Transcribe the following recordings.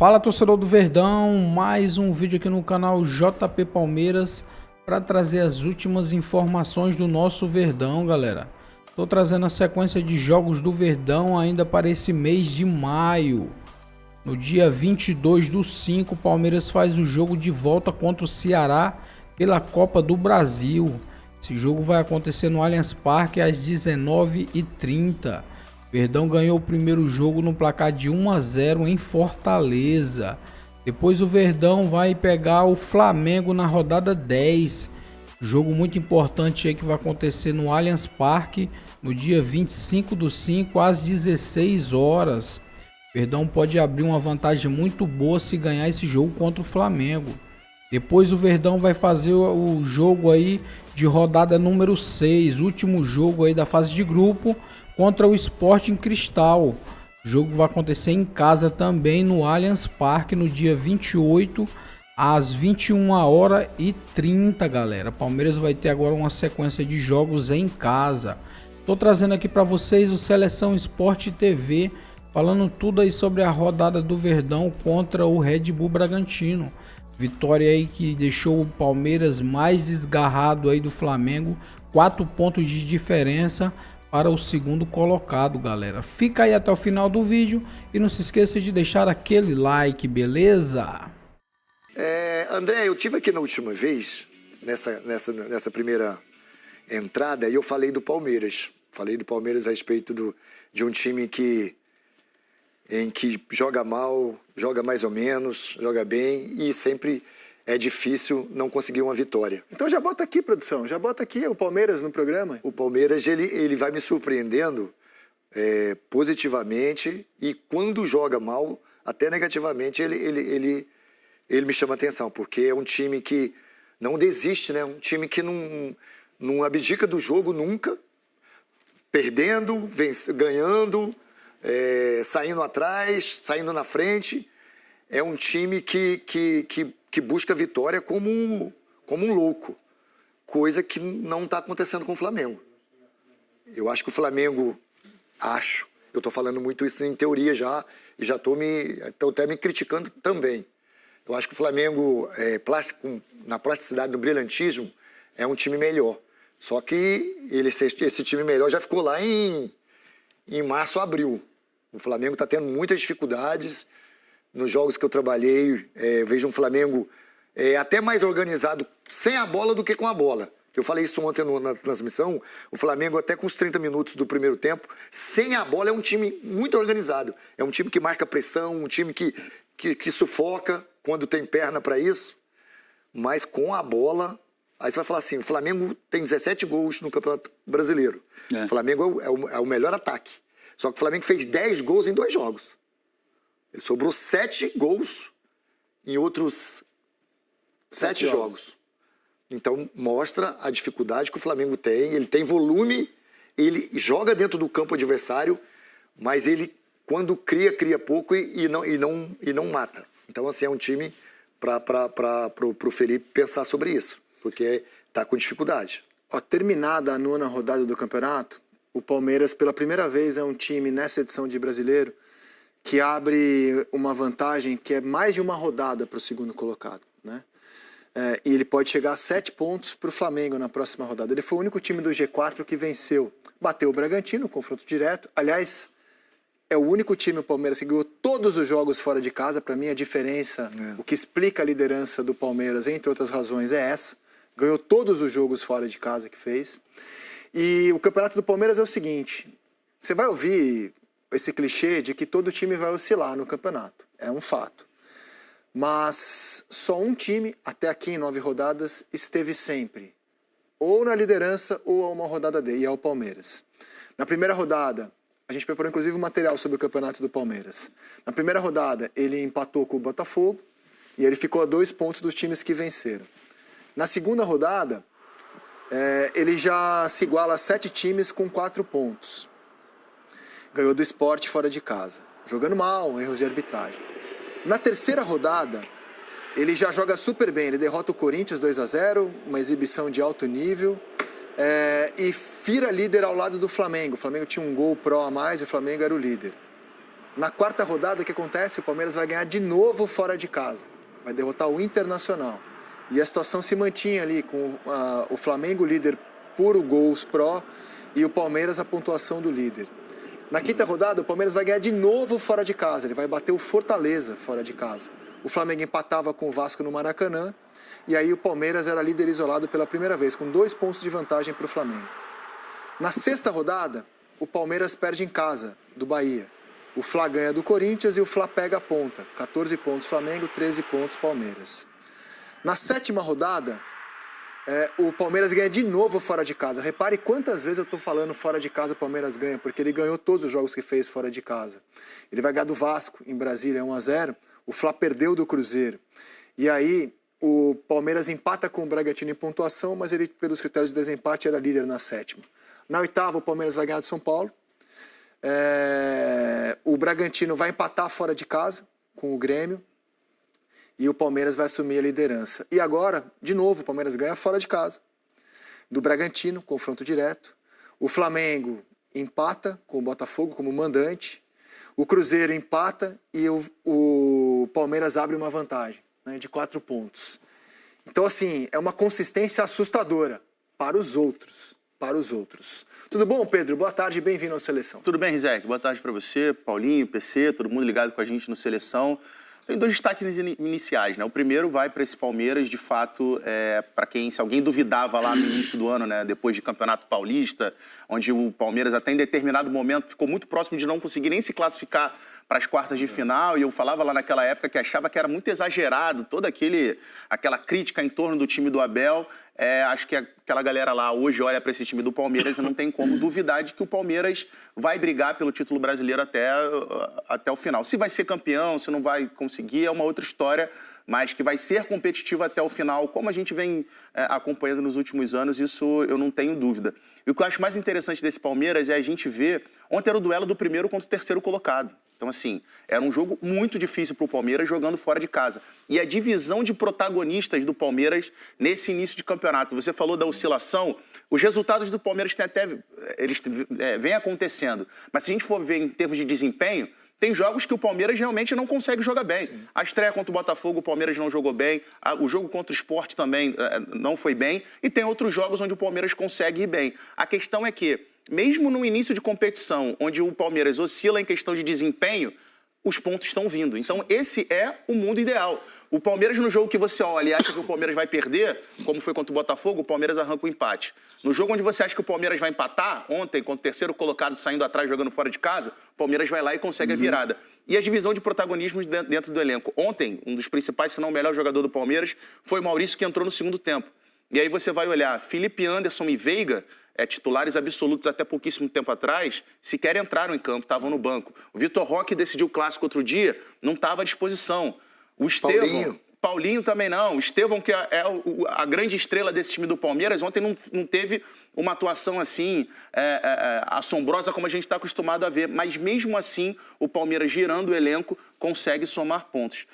Fala, torcedor do Verdão, mais um vídeo aqui no canal JP Palmeiras para trazer as últimas informações do nosso Verdão, galera. Estou trazendo a sequência de jogos do Verdão ainda para esse mês de maio. No dia 22/5, o Palmeiras faz o jogo de volta contra o Ceará pela Copa do Brasil. Esse jogo vai acontecer no Allianz Parque às 19h30. Verdão ganhou o primeiro jogo no placar de 1-0 em Fortaleza. Depois o Verdão vai pegar o Flamengo na rodada 10. Jogo muito importante aí que vai acontecer no Allianz Parque no dia 25/5 às 16 horas. Verdão pode abrir uma vantagem muito boa se ganhar esse jogo contra o Flamengo. Depois o Verdão vai fazer o jogo aí de rodada número 6, último jogo aí da fase de grupo contra o Sporting Cristal. O jogo vai acontecer em casa também no Allianz Parque no dia 28 às 21h30, galera. Palmeiras vai ter agora uma sequência de jogos em casa. Tô trazendo aqui para vocês o Seleção Esporte TV, falando tudo aí sobre a rodada do Verdão contra o Red Bull Bragantino. Vitória aí que deixou o Palmeiras mais desgarrado aí do Flamengo, 4 pontos de diferença para o segundo colocado, galera. Fica aí até o final do vídeo e não se esqueça de deixar aquele like, beleza? André, eu tive aqui na última vez, nessa primeira entrada, e eu falei do Palmeiras. Falei do Palmeiras a respeito de um time em que joga mal, joga mais ou menos, joga bem e sempre é difícil não conseguir uma vitória. Então já bota aqui, produção, já bota aqui o Palmeiras no programa. O Palmeiras, ele vai me surpreendendo positivamente e quando joga mal, até negativamente, ele me chama atenção, porque é um time que não desiste, né? Um time que não abdica do jogo nunca, perdendo, ganhando, saindo atrás, saindo na frente. É um time que busca vitória como um louco, coisa que não está acontecendo com o Flamengo. Eu acho que o Flamengo, eu estou falando muito isso em teoria já, e já estou até me criticando também. Eu acho que o Flamengo, na plasticidade, no brilhantismo, é um time melhor. Só que esse time melhor já ficou lá em março, abril. O Flamengo está tendo muitas dificuldades. Nos jogos que eu trabalhei, eu vejo um Flamengo até mais organizado sem a bola do que com a bola. Eu falei isso ontem na transmissão. O Flamengo, até com os 30 minutos do primeiro tempo, sem a bola, é um time muito organizado. É um time que marca pressão, um time que sufoca quando tem perna para isso. Mas com a bola... Aí você vai falar assim, o Flamengo tem 17 gols no Campeonato Brasileiro. O Flamengo é o melhor ataque. Só que o Flamengo fez 10 gols em 2 jogos. Ele sobrou 7 gols em outros 7 jogos. Então mostra a dificuldade que o Flamengo tem. Ele tem volume, ele joga dentro do campo adversário, mas ele, quando cria pouco e não mata. Então assim, é um time para o Felipe pensar sobre isso, porque está com dificuldade. Terminada a 9ª rodada do campeonato, o Palmeiras pela primeira vez é um time nessa edição de Brasileiro que abre uma vantagem que é mais de uma rodada para o segundo colocado, né? E ele pode chegar a 7 pontos para o Flamengo na próxima rodada. Ele foi o único time do G4 que venceu. Bateu o Bragantino, confronto direto. Aliás, é o único time, o Palmeiras, que ganhou todos os jogos fora de casa. Para mim, a diferença, o que explica a liderança do Palmeiras, entre outras razões, é essa. Ganhou todos os jogos fora de casa que fez. E o campeonato do Palmeiras é o seguinte, você vai ouvir esse clichê de que todo time vai oscilar no campeonato. É um fato. Mas só um time, até aqui em 9 rodadas, esteve sempre ou na liderança ou a uma rodada D, e é o Palmeiras. Na primeira rodada, a gente preparou inclusive um material sobre o campeonato do Palmeiras. Na primeira rodada, ele empatou com o Botafogo e ele ficou a 2 pontos dos times que venceram. Na segunda rodada, ele já se iguala a 7 times com 4 pontos. Ganhou do Sport fora de casa, jogando mal, erros de arbitragem. Na terceira rodada, ele já joga super bem, ele derrota o Corinthians 2-0, uma exibição de alto nível, e vira líder ao lado do Flamengo. O Flamengo tinha um gol pró a mais e o Flamengo era o líder. Na quarta rodada, o que acontece? O Palmeiras vai ganhar de novo fora de casa. Vai derrotar o Internacional. E a situação se mantinha ali, com o Flamengo líder por gols pró e o Palmeiras a pontuação do líder. Na quinta rodada, o Palmeiras vai ganhar de novo fora de casa. Ele vai bater o Fortaleza fora de casa. O Flamengo empatava com o Vasco no Maracanã. E aí o Palmeiras era líder isolado pela primeira vez, com 2 pontos de vantagem para o Flamengo. Na sexta rodada, o Palmeiras perde em casa, do Bahia. O Fla ganha do Corinthians e o Fla pega a ponta. 14 pontos Flamengo, 13 pontos Palmeiras. Na sétima rodada, o Palmeiras ganha de novo fora de casa. Repare quantas vezes eu estou falando fora de casa o Palmeiras ganha, porque ele ganhou todos os jogos que fez fora de casa. Ele vai ganhar do Vasco, em Brasília, 1-0. O Fla perdeu do Cruzeiro. E aí, o Palmeiras empata com o Bragantino em pontuação, mas ele, pelos critérios de desempate, era líder na sétima. Na oitava, o Palmeiras vai ganhar do São Paulo. O Bragantino vai empatar fora de casa com o Grêmio. E o Palmeiras vai assumir a liderança. E agora, de novo, o Palmeiras ganha fora de casa. Do Bragantino, confronto direto. O Flamengo empata com o Botafogo como mandante. O Cruzeiro empata e o Palmeiras abre uma vantagem, né, de 4 pontos. Então, assim, é uma consistência assustadora para os outros. Tudo bom, Pedro? Boa tarde, bem-vindo ao Seleção. Tudo bem, Rizek? Boa tarde para você, Paulinho, PC, todo mundo ligado com a gente no Seleção. Tem 2 destaques iniciais, né? O primeiro vai para esse Palmeiras, de fato, para se alguém duvidava lá no início do ano, né? Depois de Campeonato Paulista, onde o Palmeiras até em determinado momento ficou muito próximo de não conseguir nem se classificar para as quartas de final, e eu falava lá naquela época que achava que era muito exagerado toda aquela crítica em torno do time do Abel. Acho que aquela galera lá hoje olha para esse time do Palmeiras e não tem como duvidar de que o Palmeiras vai brigar pelo título brasileiro até o final. Se vai ser campeão, se não vai conseguir, é uma outra história, mas que vai ser competitivo até o final, como a gente vem acompanhando nos últimos anos, isso eu não tenho dúvida. E o que eu acho mais interessante desse Palmeiras é a gente ver... Ontem era o duelo do primeiro contra o terceiro colocado. Então, assim, era um jogo muito difícil para o Palmeiras jogando fora de casa. E a divisão de protagonistas do Palmeiras nesse início de campeonato. Você falou da oscilação. Os resultados do Palmeiras vêm acontecendo. Mas se a gente for ver em termos de desempenho, tem jogos que o Palmeiras realmente não consegue jogar bem. Sim. A estreia contra o Botafogo, o Palmeiras não jogou bem. O jogo contra o Sport também não foi bem. E tem outros jogos onde o Palmeiras consegue ir bem. A questão é que, mesmo no início de competição, onde o Palmeiras oscila em questão de desempenho, os pontos estão vindo. Então, esse é o mundo ideal. O Palmeiras, no jogo que você olha e acha que o Palmeiras vai perder, como foi contra o Botafogo, o Palmeiras arranca o empate. No jogo onde você acha que o Palmeiras vai empatar, ontem, contra o terceiro colocado saindo atrás, jogando fora de casa, o Palmeiras vai lá e consegue a virada. E a divisão de protagonismos dentro do elenco. Ontem, um dos principais, se não o melhor jogador do Palmeiras, foi o Maurício, que entrou no segundo tempo. E aí você vai olhar, Felipe Anderson e Veiga, titulares absolutos até pouquíssimo tempo atrás, sequer entraram em campo, estavam no banco. O Vitor Roque decidiu o clássico outro dia, não estava à disposição. O Estevão, Paulinho também não. O Estevão, que é a grande estrela desse time do Palmeiras, ontem não teve uma atuação assim assombrosa como a gente está acostumado a ver. Mas mesmo assim, o Palmeiras, girando o elenco, consegue somar pontos.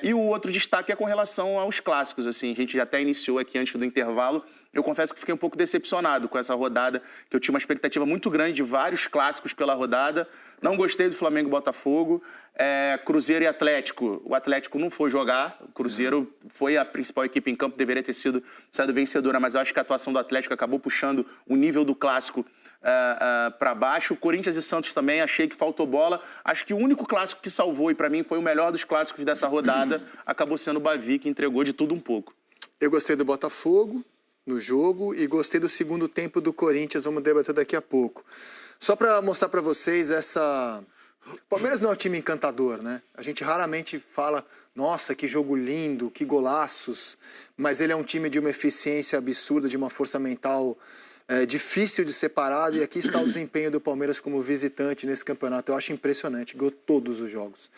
E o outro destaque é com relação aos clássicos. Assim, a gente já até iniciou aqui antes do intervalo. Eu confesso que fiquei um pouco decepcionado com essa rodada, que eu tinha uma expectativa muito grande de vários clássicos pela rodada. Não gostei do Flamengo e Botafogo. Cruzeiro e Atlético. O Atlético não foi jogar. O Cruzeiro foi a principal equipe em campo, deveria ter saído vencedora, mas eu acho que a atuação do Atlético acabou puxando o nível do clássico para baixo. Corinthians e Santos também, achei que faltou bola. Acho que o único clássico que salvou, e para mim foi o melhor dos clássicos dessa rodada, acabou sendo o Bavi, que entregou de tudo um pouco. Eu gostei do Botafogo no jogo e gostei do segundo tempo do Corinthians, vamos debater daqui a pouco. Só para mostrar para vocês O Palmeiras não é um time encantador, né? A gente raramente fala, nossa, que jogo lindo, que golaços, mas ele é um time de uma eficiência absurda, de uma força mental difícil de separar, e aqui está o desempenho do Palmeiras como visitante nesse campeonato. Eu acho impressionante, ganhou todos os jogos.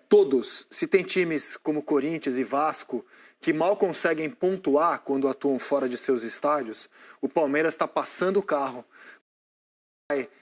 Todos. Se tem times como Corinthians e Vasco que mal conseguem pontuar quando atuam fora de seus estádios, o Palmeiras está passando o carro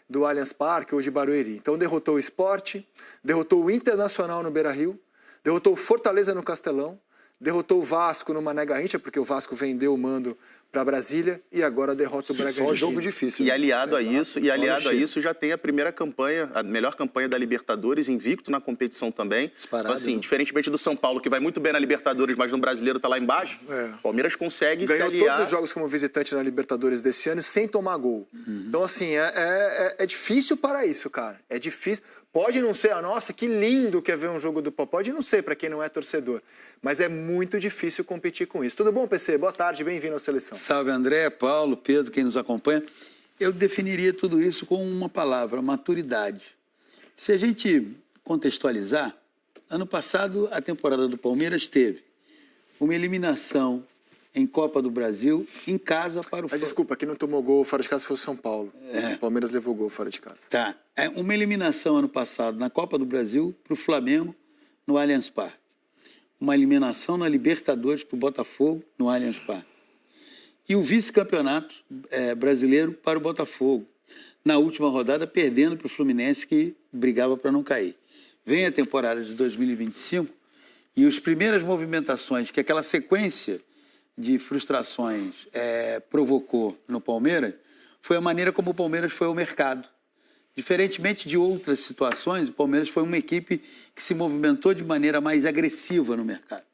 do Allianz Parque, hoje Barueri. Então derrotou o Sport, derrotou o Internacional no Beira-Rio, derrotou o Fortaleza no Castelão, derrotou o Vasco no Mané Garrincha, porque o Vasco vendeu o mando para Brasília e agora a derrota do Bragantino. Só jogo difícil. E aliado a Exato. isso, já tem a primeira campanha, a melhor campanha da Libertadores, invicto na competição também. Disparado, Então, assim, né? diferentemente do São Paulo, que vai muito bem na Libertadores, mas no Brasileiro tá lá embaixo, o Palmeiras consegue se Ganhou aliar. todos os jogos como visitante na Libertadores desse ano sem tomar gol. Então, assim, é difícil para isso, cara. É difícil. Pode não ser, nossa, que lindo que é ver um jogo do Palmeiras. Pode não ser para quem não é torcedor. Mas é muito difícil competir com isso. Tudo bom, PC? Boa tarde, bem-vindo à Seleção. Salve, André, Paulo, Pedro, quem nos acompanha. Eu definiria tudo isso com uma palavra, maturidade. Se a gente contextualizar, ano passado a temporada do Palmeiras teve uma eliminação em Copa do Brasil em casa para o... Mas desculpa, quem não tomou gol fora de casa foi o São Paulo. O Palmeiras levou gol fora de casa. Tá. É uma eliminação ano passado na Copa do Brasil para o Flamengo no Allianz Parque. Uma eliminação na Libertadores para o Botafogo no Allianz Parque. E o vice-campeonato brasileiro para o Botafogo. Na última rodada, perdendo para o Fluminense, que brigava para não cair. Vem a temporada de 2025 e as primeiras movimentações que aquela sequência de frustrações provocou no Palmeiras foi a maneira como o Palmeiras foi ao mercado. Diferentemente de outras situações, o Palmeiras foi uma equipe que se movimentou de maneira mais agressiva no mercado.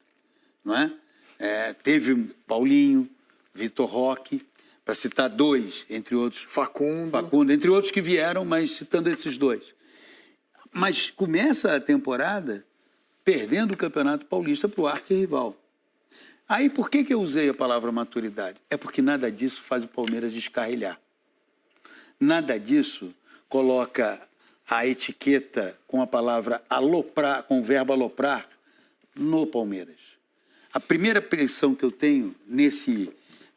Não é? Teve Paulinho, Vitor Roque, para citar dois, entre outros. Facundo, entre outros que vieram, mas citando esses dois. Mas começa a temporada perdendo o Campeonato Paulista para o arquirrival. Aí, por que eu usei a palavra maturidade? É porque nada disso faz o Palmeiras descarrilhar. Nada disso coloca a etiqueta com a palavra aloprar, com o verbo aloprar, no Palmeiras. A primeira impressão que eu tenho nesse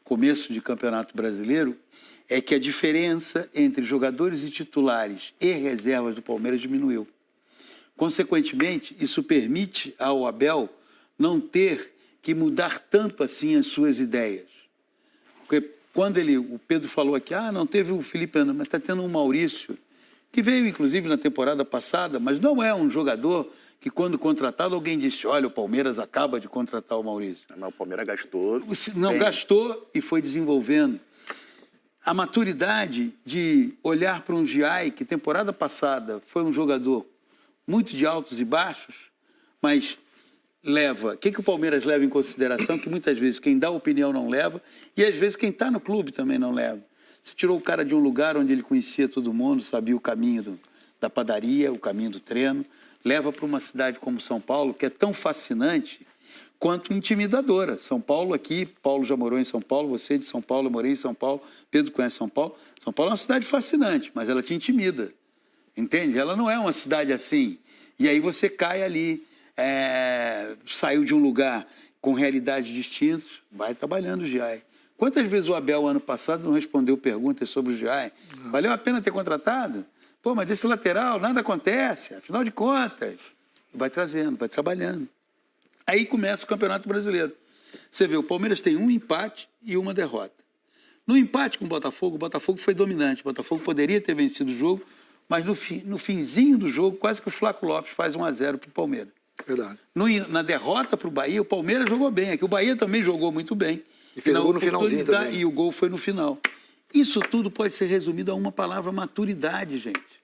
começo de Campeonato Brasileiro é que a diferença entre jogadores e titulares e reservas do Palmeiras diminuiu. Consequentemente, isso permite ao Abel não ter que mudar tanto assim as suas ideias. Porque quando o Pedro falou aqui, não teve o Felipe Anderson, mas está tendo um Maurício, que veio inclusive na temporada passada, mas não é um jogador que quando contratado alguém disse, olha, o Palmeiras acaba de contratar o Maurício. Mas o Palmeiras gastou. Não, gastou e foi desenvolvendo. A maturidade de olhar para um Giai, que temporada passada foi um jogador muito de altos e baixos, mas leva... O que o Palmeiras leva em consideração? Que muitas vezes quem dá opinião não leva e às vezes quem está no clube também não leva. Você tirou o cara de um lugar onde ele conhecia todo mundo, sabia o caminho da padaria, o caminho do treino, leva para uma cidade como São Paulo, que é tão fascinante quanto intimidadora. São Paulo aqui, Paulo já morou em São Paulo, você é de São Paulo, eu morei em São Paulo, Pedro conhece São Paulo. São Paulo é uma cidade fascinante, mas ela te intimida, entende? Ela não é uma cidade assim. E aí você cai ali, saiu de um lugar com realidades distintas, vai trabalhando, Giai. Quantas vezes o Abel, ano passado, não respondeu perguntas sobre o Giai? Valeu a pena ter contratado? Pô, mas desse lateral nada acontece, afinal de contas. Vai trazendo, vai trabalhando. Aí começa o Campeonato Brasileiro. Você vê, o Palmeiras tem um empate e uma derrota. No empate com o Botafogo foi dominante. O Botafogo poderia ter vencido o jogo, mas no finzinho do jogo, quase que o Flaco Lopes faz 1-0 para o Palmeiras. Verdade. Na derrota para o Bahia, o Palmeiras jogou bem. Aqui o Bahia também jogou muito bem. E fez gol no finalzinho também. E o gol foi no final. Isso tudo pode ser resumido a uma palavra: maturidade, gente.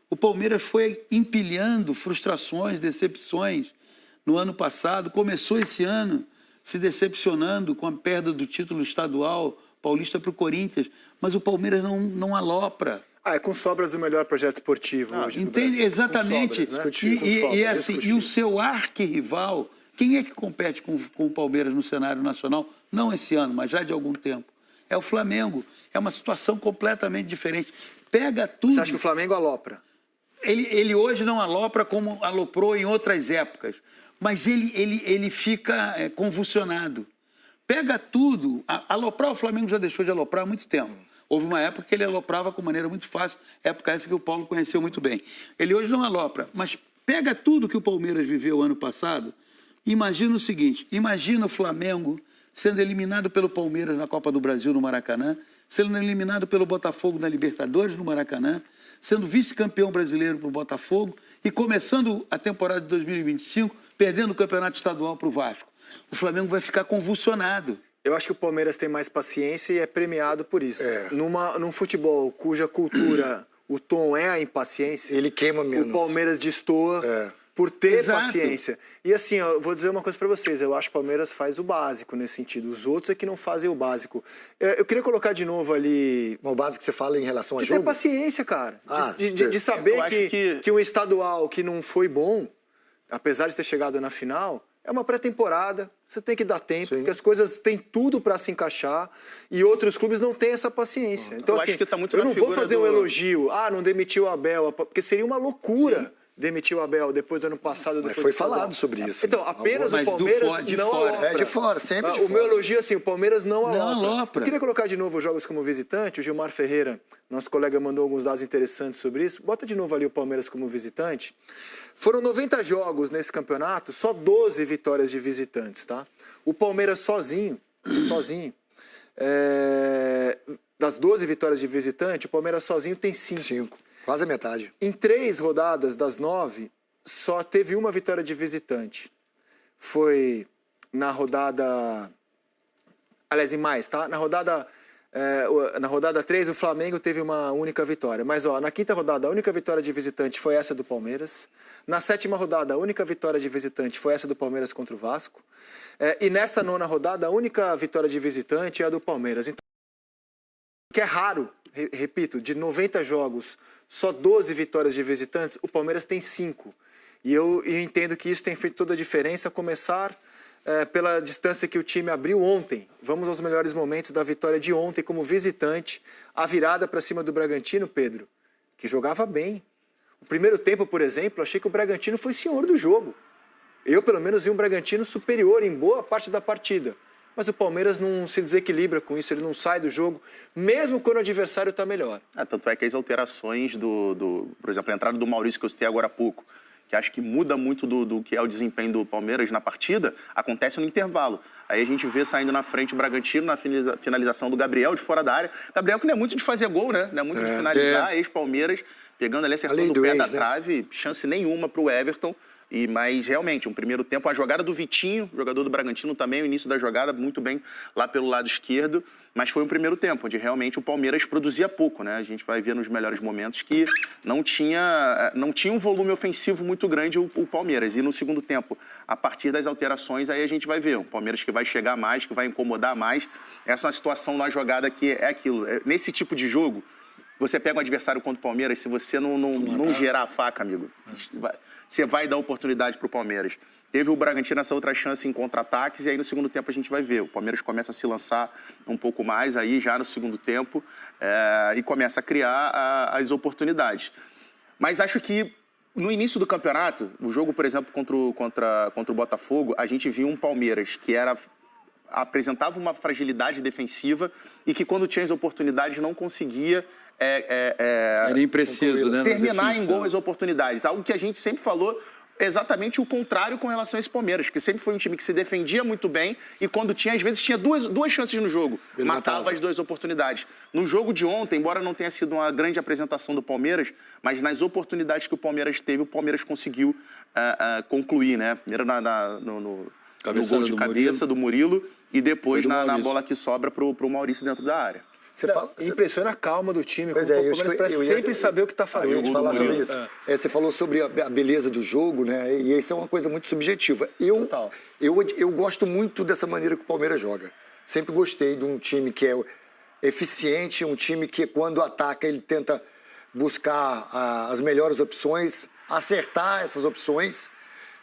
O Palmeiras foi empilhando frustrações, decepções. No ano passado, começou esse ano se decepcionando com a perda do título estadual paulista para o Corinthians. Mas o Palmeiras não alopra. É com sobras o melhor projeto esportivo hoje. Entende? Exatamente. Sobras, né? E o seu arquirrival, quem é que compete com o Palmeiras no cenário nacional? Não esse ano, mas já de algum tempo. É o Flamengo. É uma situação completamente diferente. Pega tudo. Você acha que o Flamengo alopra? Ele hoje não alopra como aloprou em outras épocas, mas ele fica convulsionado. Pega tudo. Aloprar, o Flamengo já deixou de aloprar há muito tempo. Houve uma época que ele aloprava com maneira muito fácil, época essa que o Paulo conheceu muito bem. Ele hoje não alopra, mas pega tudo que o Palmeiras viveu ano passado e imagina o seguinte: imagina o Flamengo sendo eliminado pelo Palmeiras na Copa do Brasil no Maracanã, sendo eliminado pelo Botafogo na Libertadores no Maracanã, sendo vice-campeão brasileiro para o Botafogo e começando a temporada de 2025, perdendo o campeonato estadual para o Vasco. O Flamengo vai ficar convulsionado. Eu acho que o Palmeiras tem mais paciência e é premiado por isso. Num futebol cuja cultura, o tom é a impaciência, ele queima menos. O Palmeiras destoa por ter Exato. paciência. E assim, eu vou dizer uma coisa para vocês, eu acho que o Palmeiras faz o básico nesse sentido. Os outros é que não fazem o básico. Eu queria colocar de novo ali... O básico que você fala em relação a De jogo? ter paciência, cara. Ah, De saber eu acho que um estadual que não foi bom, apesar de ter chegado na final, é uma pré-temporada, você tem que dar tempo, porque as coisas têm tudo para se encaixar e outros clubes não têm essa paciência. Então, eu assim, acho que tá muito eu na não vou figura fazer do... um elogio, não demitiu o Abel, porque seria uma loucura demitir o Abel depois do ano passado. Mas Depois foi do estadual. falado sobre isso. Então, apenas Mas o Palmeiras de não fora. alopra. De fora, sempre de O fora. meu elogio, assim, o Palmeiras não alopra. alopra. Eu queria colocar de novo os jogos como visitante. O Gilmar Ferreira, nosso colega, mandou alguns dados interessantes sobre isso. Bota de novo ali o Palmeiras como visitante. Foram 90 jogos nesse campeonato, só 12 vitórias de visitantes, tá? O Palmeiras sozinho, das 12 vitórias de visitante, o Palmeiras sozinho tem 5. Quase a metade. Em 3 rodadas das 9, só teve uma vitória de visitante. Foi na rodada... Aliás, em mais, tá? Na rodada 3, o Flamengo teve uma única vitória. Mas, na quinta rodada, a única vitória de visitante foi essa do Palmeiras. Na 7ª rodada, a única vitória de visitante foi essa do Palmeiras contra o Vasco. E nessa 9ª rodada, a única vitória de visitante é a do Palmeiras. Então, que é raro, repito, de 90 jogos, só 12 vitórias de visitantes, o Palmeiras tem 5. E eu entendo que isso tem feito toda a diferença, a começar pela distância que o time abriu ontem. Vamos aos melhores momentos da vitória de ontem como visitante. A virada para cima do Bragantino, Pedro, que jogava bem. O primeiro tempo, por exemplo, achei que o Bragantino foi senhor do jogo. Eu, pelo menos, vi um Bragantino superior em boa parte da partida. Mas o Palmeiras não se desequilibra com isso, ele não sai do jogo, mesmo quando o adversário está melhor. Tanto é que as alterações por exemplo, a entrada do Maurício que eu citei agora há pouco, que acho que muda muito do que é o desempenho do Palmeiras na partida, acontece no intervalo. Aí a gente vê saindo na frente o Bragantino na finalização do Gabriel de fora da área. Gabriel que não é muito de fazer gol, né? Não é muito de finalizar, ex-Palmeiras, pegando ali, acertando o pé da trave, chance nenhuma para o Everton. Mas realmente, um primeiro tempo, a jogada do Vitinho, jogador do Bragantino também, o início da jogada muito bem lá pelo lado esquerdo, mas foi um primeiro tempo, onde realmente o Palmeiras produzia pouco, né? A gente vai ver nos melhores momentos que não tinha um volume ofensivo muito grande o Palmeiras. E no segundo tempo, a partir das alterações, aí a gente vai ver o Palmeiras que vai chegar mais, que vai incomodar mais. Essa é uma situação na jogada que é aquilo. Nesse tipo de jogo, você pega um adversário contra o Palmeiras, se você não gerar a faca, amigo, você vai dar oportunidade para o Palmeiras. Teve o Bragantino essa outra chance em contra-ataques e aí no segundo tempo a gente vai ver. O Palmeiras começa a se lançar um pouco mais aí já no segundo tempo e começa a criar as oportunidades. Mas acho que no início do campeonato, o jogo, por exemplo, contra o Botafogo, a gente viu um Palmeiras que apresentava uma fragilidade defensiva e que quando tinha as oportunidades não conseguia... Era impreciso, né? Terminar em gol as oportunidades. Algo que a gente sempre falou exatamente o contrário com relação a esse Palmeiras, que sempre foi um time que se defendia muito bem e quando tinha, às vezes, tinha duas chances no jogo. Ele matava as 2 oportunidades. No jogo de ontem, embora não tenha sido uma grande apresentação do Palmeiras, mas nas oportunidades que o Palmeiras teve, o Palmeiras conseguiu concluir, né? Primeiro no gol de cabeça do Murilo e depois na bola que sobra pro Maurício dentro da área. Impressiona a calma do time. Pois o Palmeiras parece sempre saber o que está fazendo. Eu ia te falar sobre isso. Você falou sobre a beleza do jogo, né? E isso é uma coisa muito subjetiva. Eu gosto muito dessa maneira que o Palmeiras joga. Sempre gostei de um time que é eficiente, um time que quando ataca ele tenta buscar as melhores opções, acertar essas opções,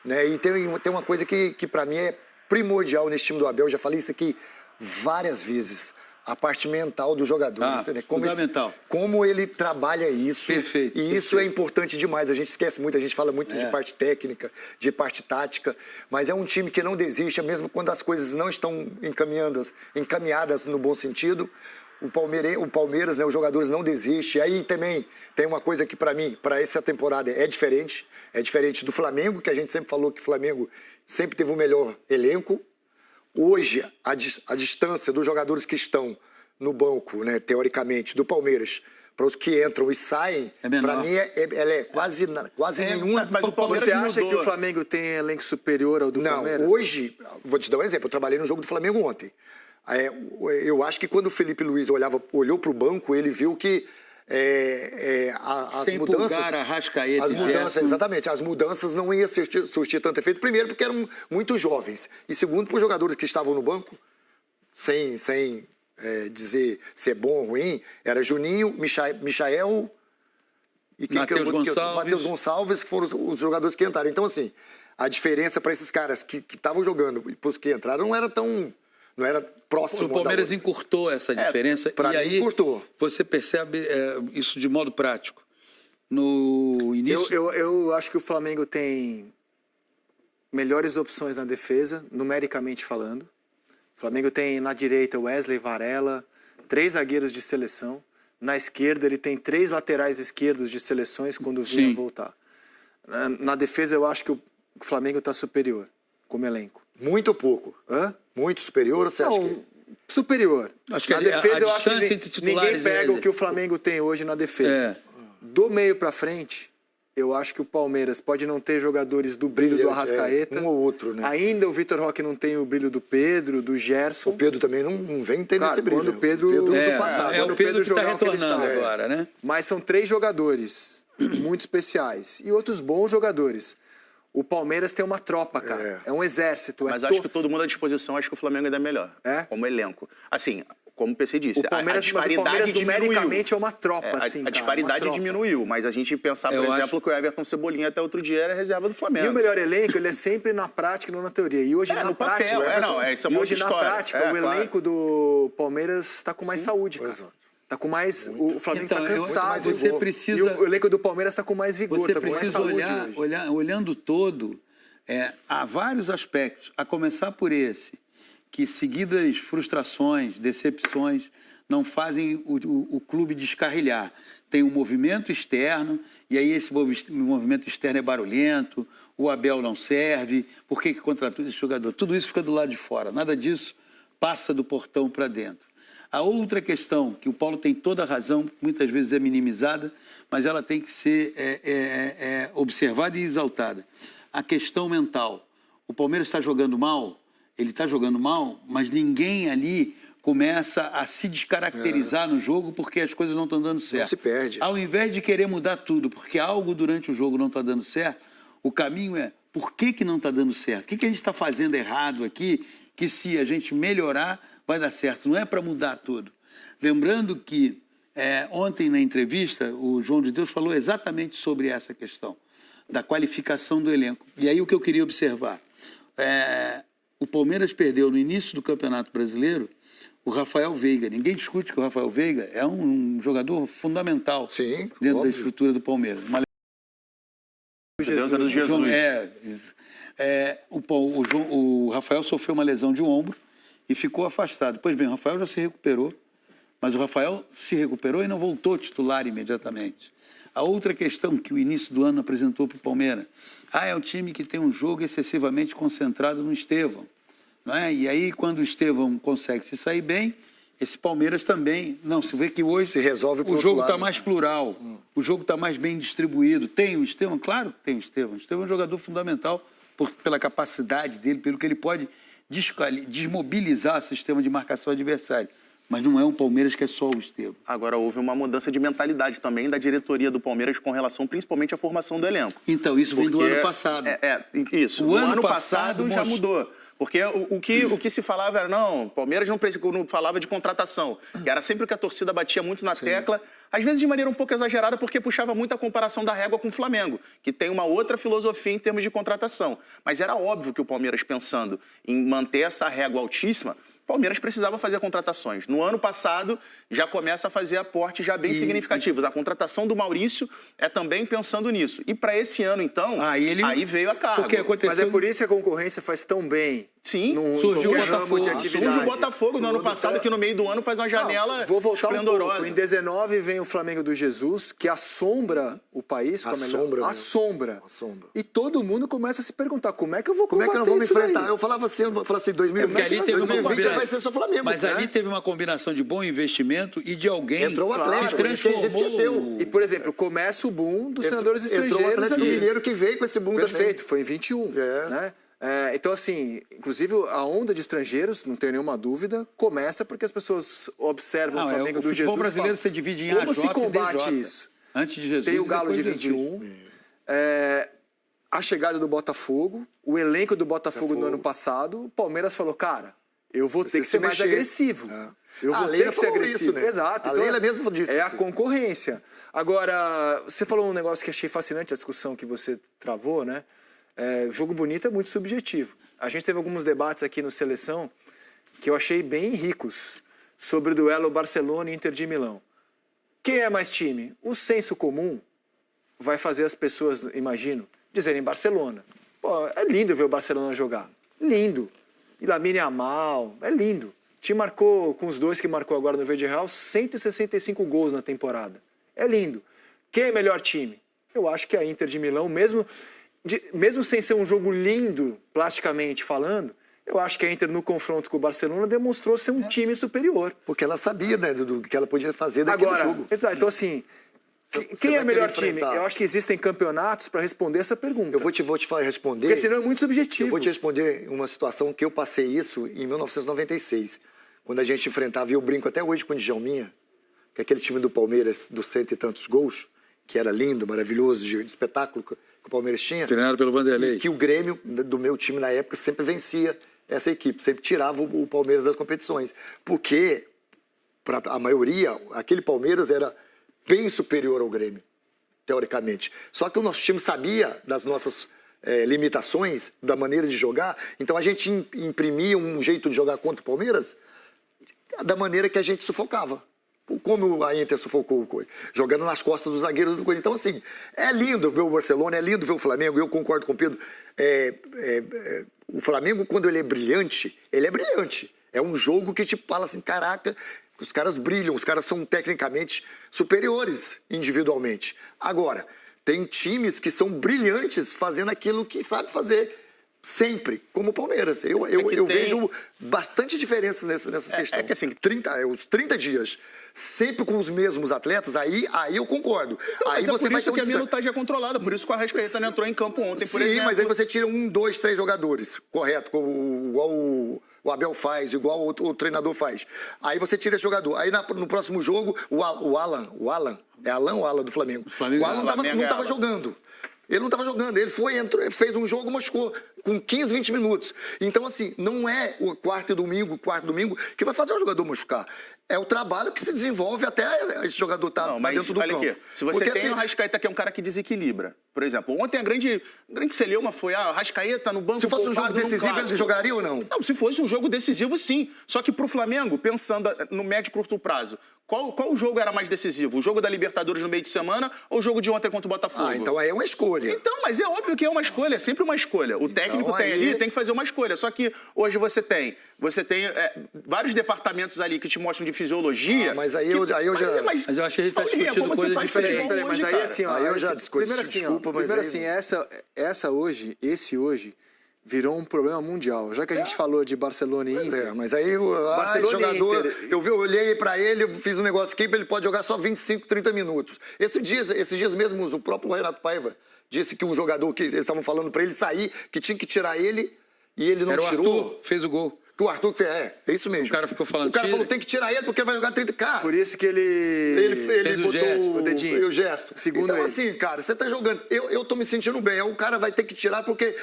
né? E tem uma coisa que para mim é primordial nesse time do Abel. Eu já falei isso aqui várias vezes. A parte mental do jogador. Né? Fundamental. Como ele trabalha isso. Perfeito. E isso é importante demais. A gente esquece muito, a gente fala muito de parte técnica, de parte tática, mas é um time que não desiste, mesmo quando as coisas não estão encaminhadas no bom sentido. O Palmeiras, né, os jogadores não desistem. Aí também tem uma coisa que, para mim, para essa temporada é diferente. É diferente do Flamengo, que a gente sempre falou que o Flamengo sempre teve o melhor elenco. Hoje, a distância dos jogadores que estão no banco, né, teoricamente, do Palmeiras, para os que entram e saem, para mim, ela é quase nenhuma. Mas você acha que o Flamengo tem elenco superior ao do Palmeiras? Não, hoje, vou te dar um exemplo, eu trabalhei no jogo do Flamengo ontem. Eu acho que quando o Felipe Luiz olhou para o banco, ele viu que as Sem mudanças... Pulgar, Arrascaeta As e mudanças, Gerson. exatamente. As mudanças não iam surtir tanto efeito. Primeiro, porque eram muito jovens. E segundo, para os jogadores que estavam no banco, sem dizer se é bom ou ruim, era Juninho, Michael e Matheus Gonçalves, que foram os jogadores que entraram. Então, assim, a diferença para esses caras que estavam jogando e para os que entraram não era tão... Não era próximo. O Palmeiras encurtou essa diferença. Pra mim, aí encurtou. Você percebe isso de modo prático. No início... Eu acho que o Flamengo tem melhores opções na defesa, numericamente falando. O Flamengo tem na direita Wesley, Varela, 3 zagueiros de seleção. Na esquerda ele tem 3 laterais esquerdos de seleções quando vinha voltar. Na defesa eu acho que o Flamengo está superior, como elenco. Muito pouco. Hã? Muito superior, você acha que... Superior. Acho que na defesa eu acho entre que titulares ninguém pega o que o Flamengo tem hoje na defesa. Do meio para frente, eu acho que o Palmeiras pode não ter jogadores do brilho do Arrascaeta. Um ou outro, né? Ainda o Vitor Roque não tem o brilho do Pedro, do Gerson. O Pedro também não vem tendo esse brilho. Quando o Pedro do passado. O Pedro que está retornando agora, né? Mas são 3 jogadores muito especiais e outros bons jogadores. O Palmeiras tem uma tropa, cara. É um exército. Mas acho que todo mundo à disposição, acho que o Flamengo ainda é melhor. Como elenco. Assim, como o PC disse, o Palmeiras, a disparidade numericamente é uma tropa, a disparidade diminuiu, mas a gente pensar, por exemplo, que o Everton Cebolinha até outro dia era reserva do Flamengo. E o melhor elenco, ele é sempre na prática e não na teoria. E hoje na prática, isso é uma outra história. O elenco do Palmeiras está com mais saúde, cara. Tá com mais... O Flamengo está cansado. Você precisa... E o elenco do Palmeiras está com mais vigor, você tá com mais precisa saúde olhando todo, há vários aspectos, a começar por esse, que seguidas frustrações, decepções, não fazem o clube descarrilhar. Tem um movimento externo, e aí esse movimento externo é barulhento, o Abel não serve, por que contratou esse jogador? Tudo isso fica do lado de fora, nada disso passa do portão para dentro. A outra questão, que o Paulo tem toda a razão, muitas vezes é minimizada, mas ela tem que ser observada e exaltada. A questão mental. O Palmeiras está jogando mal, ele está jogando mal, mas ninguém ali começa a se descaracterizar no jogo porque as coisas não estão dando certo. Não se perde. Ao invés de querer mudar tudo porque algo durante o jogo não está dando certo, o caminho é por que não está dando certo? O que a gente está fazendo errado aqui que se a gente melhorar vai dar certo? Não é para mudar tudo. Lembrando que ontem na entrevista o João de Deus falou exatamente sobre essa questão da qualificação do elenco. E aí o que eu queria observar, o Palmeiras perdeu no início do Campeonato Brasileiro o Rafael Veiga. Ninguém discute que o Rafael Veiga é um jogador fundamental dentro da estrutura do Palmeiras. O Rafael sofreu uma lesão de ombro e ficou afastado. Pois bem, o Rafael já se recuperou, mas o Rafael se recuperou e não voltou titular imediatamente. A outra questão que o início do ano apresentou para o Palmeiras, é um time que tem um jogo excessivamente concentrado no Estevão. Não é? E aí, quando o Estevão consegue se sair bem, esse Palmeiras também... Não, se vê que hoje se resolve o jogo está mais plural, o jogo está mais bem distribuído. Tem o Estevão? Claro que tem o Estevão. O Estevão é um jogador fundamental pela capacidade dele, pelo que ele pode desmobilizar o sistema de marcação adversário. Mas não é um Palmeiras que é só o Estevão. Agora, houve uma mudança de mentalidade também da diretoria do Palmeiras com relação principalmente à formação do elenco. Então, isso vem do ano passado. Isso. O ano passado já mudou. Porque o que se falava era, não, o Palmeiras não falava de contratação. Era sempre o que a torcida batia muito na tecla, às vezes de maneira um pouco exagerada, porque puxava muito a comparação da régua com o Flamengo, que tem uma outra filosofia em termos de contratação. Mas era óbvio que o Palmeiras, pensando em manter essa régua altíssima, o Palmeiras precisava fazer contratações. No ano passado, já começa a fazer aportes já bem significativos. A contratação do Maurício é também pensando nisso. E para esse ano, então, aí veio a carga. Mas é por isso que a concorrência faz tão bem. Sim, surgiu o Botafogo. Surge o Botafogo no ano passado, que no meio do ano faz uma janela vou voltar esplendorosa. Um pouco. Em 19 vem o Flamengo do Jesus, que assombra o país. Assombra. E todo mundo começa a se perguntar, como é que eu vou combater isso? Como é que eu não vou me enfrentar? Eu falava assim, 2020 vai ser só Flamengo. Mas ali teve uma combinação de bom investimento e de alguém entrou o Atlético, que transformou. E, por exemplo, começa o boom dos treinadores estrangeiros. Entrou o Atlético Mineiro que veio com esse boom Perfeito, foi em 21. Né? Então, assim, inclusive a onda de estrangeiros, não tenho nenhuma dúvida, começa porque as pessoas observam o Flamengo do Jesus. O futebol brasileiro se divide em como AJ se combate e DJ. isso? Antes de Jesus. Tem o Galo de depois Jesus. 21, a chegada do Botafogo, o elenco do Botafogo no ano passado, o Palmeiras falou, cara, eu vou ter que ser mais agressivo. Eu vou ter que ser agressivo. Isso, né? Exato. A Leila mesmo disse É a isso. concorrência. Agora, você falou um negócio que achei fascinante, a discussão que você travou, né? Jogo bonito é muito subjetivo. A gente teve alguns debates aqui no Seleção que eu achei bem ricos sobre o duelo Barcelona e Inter de Milão. Quem é mais time? O senso comum vai fazer as pessoas, imagino, dizerem Barcelona. Pô, é lindo ver o Barcelona jogar. Lindo. E Lamine Yamal, é lindo. O time marcou, com os dois que marcou agora no Verde Real, 165 gols na temporada. É lindo. Quem é melhor time? Eu acho que a Inter de Milão, mesmo sem ser um jogo lindo, plasticamente falando, eu acho que a Inter, no confronto com o Barcelona, demonstrou ser um time superior. Porque ela sabia, né, do que ela podia fazer daquele jogo. Então, assim, quem é o melhor time? Eu acho que existem campeonatos para responder essa pergunta. Eu vou te responder. Porque senão é muito subjetivo. Eu vou te responder uma situação que eu passei isso em 1996. Quando a gente enfrentava, e eu brinco até hoje com o Djalminha, que é aquele time do Palmeiras, dos 100 e tantos gols, que era lindo, maravilhoso, de espetáculo que o Palmeiras tinha. Treinado pelo Vanderlei. E que o Grêmio, do meu time na época, sempre vencia essa equipe, sempre tirava o Palmeiras das competições. Porque, para a maioria, aquele Palmeiras era bem superior ao Grêmio, teoricamente. Só que o nosso time sabia das nossas limitações, da maneira de jogar, então a gente imprimia um jeito de jogar contra o Palmeiras da maneira que a gente sufocava. Como a Inter sufocou o Coisa, jogando nas costas dos zagueiros do Coisa. Então, assim, é lindo ver o Barcelona, é lindo ver o Flamengo, eu concordo com o Pedro. O Flamengo, quando ele é brilhante, ele é brilhante. É um jogo que te fala assim, caraca, os caras brilham, os caras são tecnicamente superiores individualmente. Agora, tem times que são brilhantes fazendo aquilo que sabe fazer sempre, como o Palmeiras. Eu vejo bastante diferença nessas questões. É que assim, os 30 dias, sempre com os mesmos atletas, aí eu concordo. Então, aí mas você por vai isso ter que a minutagem é controlada, por isso que o Arrascaeta não entrou em campo ontem, por exemplo. Sim, mas aí você tira 1, 2, 3 jogadores, correto, igual o Abel faz, igual o treinador faz. Aí você tira esse jogador. Aí no próximo jogo, o Alan, é Alan ou Alan do Flamengo? O Alan não estava jogando. Ele não estava jogando, ele entrou, fez um jogo, machucou com 15, 20 minutos. Então, assim, não é o quarto domingo que vai fazer o jogador machucar. É o trabalho que se desenvolve até esse jogador estar dentro do campo. Aqui, se você tem o Arrascaeta, que é um cara que desequilibra, por exemplo, ontem a grande celeuma foi o Arrascaeta no banco. Se fosse um jogo decisivo, ele jogaria ou não? Não, se fosse um jogo decisivo, sim. Só que pro Flamengo, pensando no médio e curto prazo, qual jogo era mais decisivo? O jogo da Libertadores no meio de semana ou o jogo de ontem contra o Botafogo? Então aí é uma escolha. Então, mas é óbvio que é uma escolha, é sempre uma escolha. O técnico tem que fazer uma escolha. Só que hoje você tem vários departamentos ali que te mostram de fisiologia. Mas aí eu já... Mas eu acho que a gente está discutindo coisas diferentes. Mas aí, assim, aí eu já discuto. Primeiro, assim, esse hoje virou um problema mundial. Já que a gente falou de Barcelona e Inter... mas aí o jogador... Eu olhei pra ele, eu fiz um negócio aqui, ele pode jogar só 25, 30 minutos. Esses dias mesmo, o próprio Renato Paiva disse que um jogador que eles estavam falando pra ele sair, que tinha que tirar ele, e ele não tirou. O Arthur fez o gol. Que o Arthur fez, é isso mesmo. O cara ficou falando... O cara falou, tem que tirar ele porque vai jogar 30... Cara, por isso que ele botou o dedinho. O gesto. Segundo então, ele. assim, cara, você tá jogando... Eu tô me sentindo bem. O cara vai ter que tirar porque...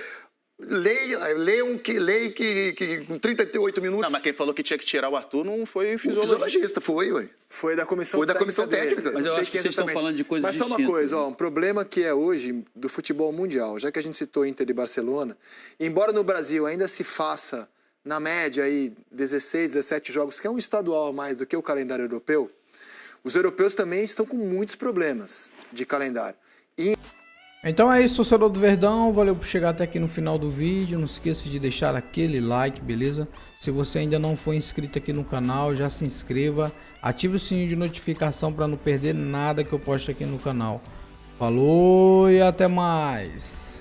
Leia que com 38 minutos... Não, mas quem falou que tinha que tirar o Arthur não foi o fisiologista. Foi da comissão técnica. Mas eu acho que vocês estão falando de coisas distintas. Mas só uma coisa, um problema que é hoje do futebol mundial, já que a gente citou Inter e Barcelona, embora no Brasil ainda se faça, na média, aí, 16, 17 jogos, que é um estadual a mais do que o calendário europeu, os europeus também estão com muitos problemas de calendário. Então é isso, torcedor do Verdão, valeu por chegar até aqui no final do vídeo, não esqueça de deixar aquele like, beleza? Se você ainda não for inscrito aqui no canal, já se inscreva, ative o sininho de notificação para não perder nada que eu posto aqui no canal. Falou e até mais!